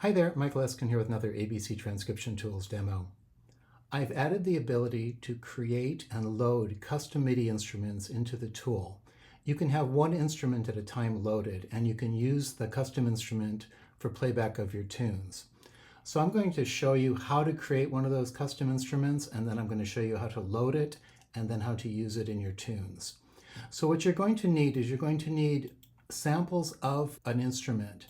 Hi there, Michael Eskin here with another ABC Transcription Tools demo. I've added the ability to create and load custom MIDI instruments into the tool. You can have one instrument at a time loaded, and you can use the custom instrument for playback of your tunes. So I'm going to show you how to create one of those custom instruments, and then I'm going to show you how to load it, and then how to use it in your tunes. So what you're going to need is you're going to need samples of an instrument.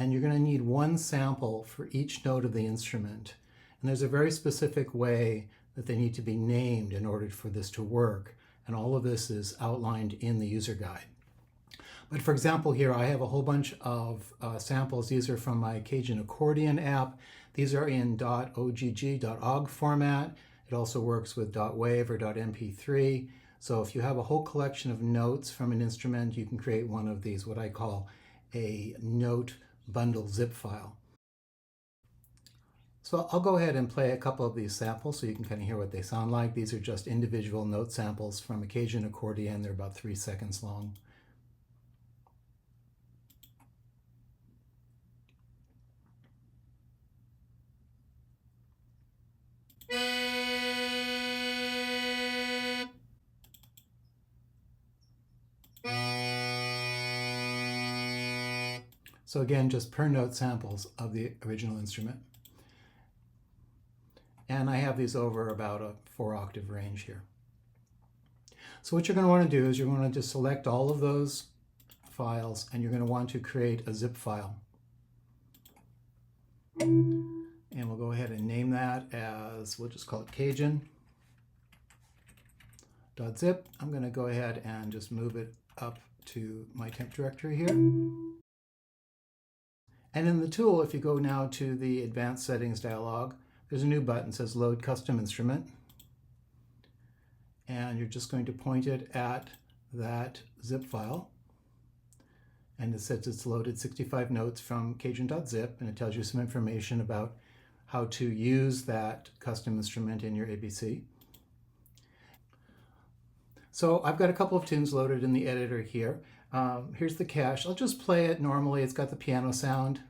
And you're going to need one sample for each note of the instrument. And there's a very specific way that they need to be named in order for this to work. And all of this is outlined in the user guide. But for example, here I have a whole bunch of samples. These are from my Cajun accordion app. These are in .ogg format. It also works with .wav or .mp3. So if you have a whole collection of notes from an instrument, you can create one of these, what I call a note bundle zip file. So I'll go ahead and play a couple of these samples so you can kind of hear what they sound like. These are just individual note samples from a Cajun accordion. They're about 3 seconds long. So again, just per note samples of the original instrument. And I have these over about a 4-octave range here. So what you're going to want to do is you're going to just select all of those files, and you're going to want to create a zip file. And we'll go ahead and name that as, we'll just call it Cajun.zip. I'm going to go ahead and just move it up to my temp directory here. And in the tool, if you go now to the Advanced Settings dialog, there's a new button that says Load Custom Instrument. And you're just going to point it at that zip file. And it says it's loaded 65 notes from Cajun.zip, and it tells you some information about how to use that custom instrument in your ABC. So I've got a couple of tunes loaded in the editor here. Here's the cache. I'll just play it normally. It's got the piano sound.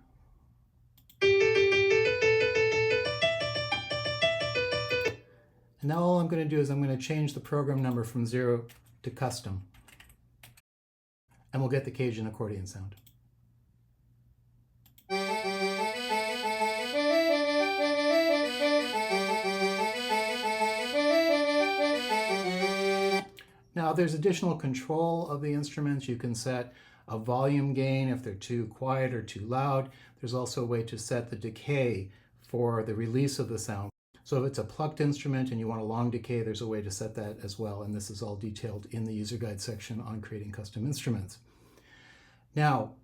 And now all I'm going to do is I'm going to change the program number from 0 to custom. And we'll get the Cajun accordion sound. Now there's additional control of the instruments. You can set a volume gain if they're too quiet or too loud. There's also a way to set the decay for the release of the sound. So if it's a plucked instrument and you want a long decay, there's a way to set that as well. And this is all detailed in the user guide section on creating custom instruments. Now,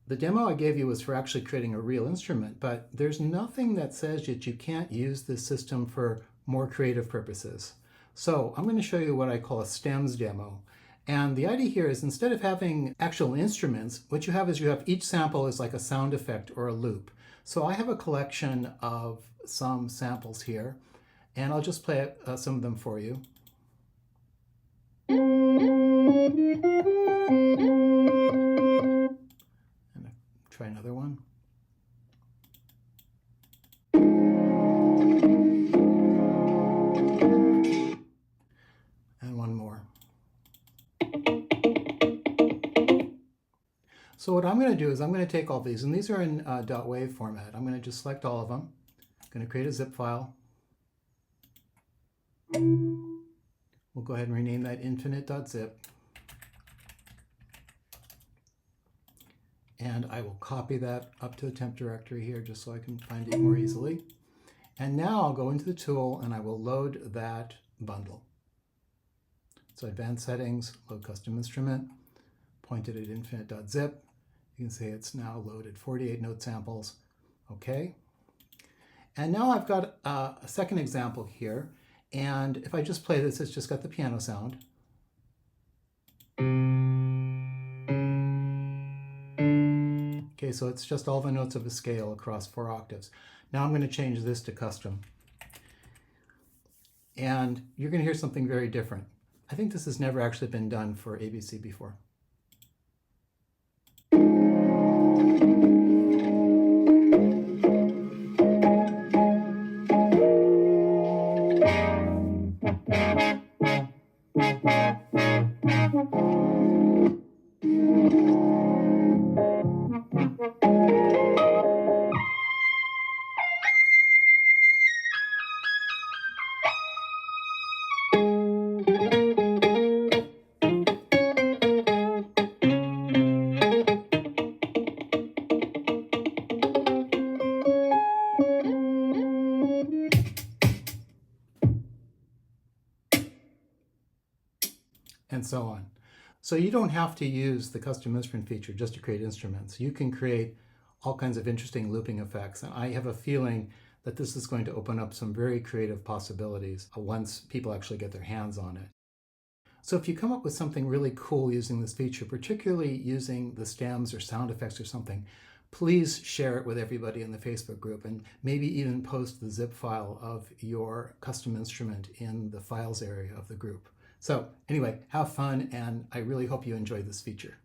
the demo I gave you was for actually creating a real instrument, but there's nothing that says that you can't use this system for more creative purposes. So I'm going to show you what I call a stems demo. And the idea here is instead of having actual instruments, what you have is you have each sample is like a sound effect or a loop. So I have a collection of some samples here, and I'll just play some of them for you. And I'll try another one. And one more. So what I'm going to do is I'm going to take all these, and these are in .wav format. I'm going to just select all of them. I'm going to create a zip file. We'll go ahead and rename that infinite.zip. And I will copy that up to the temp directory here just so I can find it more easily. And now I'll go into the tool and I will load that bundle. So Advanced Settings, Load Custom Instrument, pointed at infinite.zip. You can see it's now loaded 48 note samples. Okay. And now I've got a second example here. And if I just play this, it's just got the piano sound. Okay, so it's just all the notes of a scale across 4 octaves. Now I'm going to change this to custom. And you're going to hear something very different. I think this has never actually been done for ABC before. and so on. So you don't have to use the custom instrument feature just to create instruments. You can create all kinds of interesting looping effects, and I have a feeling that this is going to open up some very creative possibilities once people actually get their hands on it. So if you come up with something really cool using this feature, particularly using the stems or sound effects or something, please share it with everybody in the Facebook group, and maybe even post the zip file of your custom instrument in the files area of the group. So anyway, have fun, and I really hope you enjoy this feature.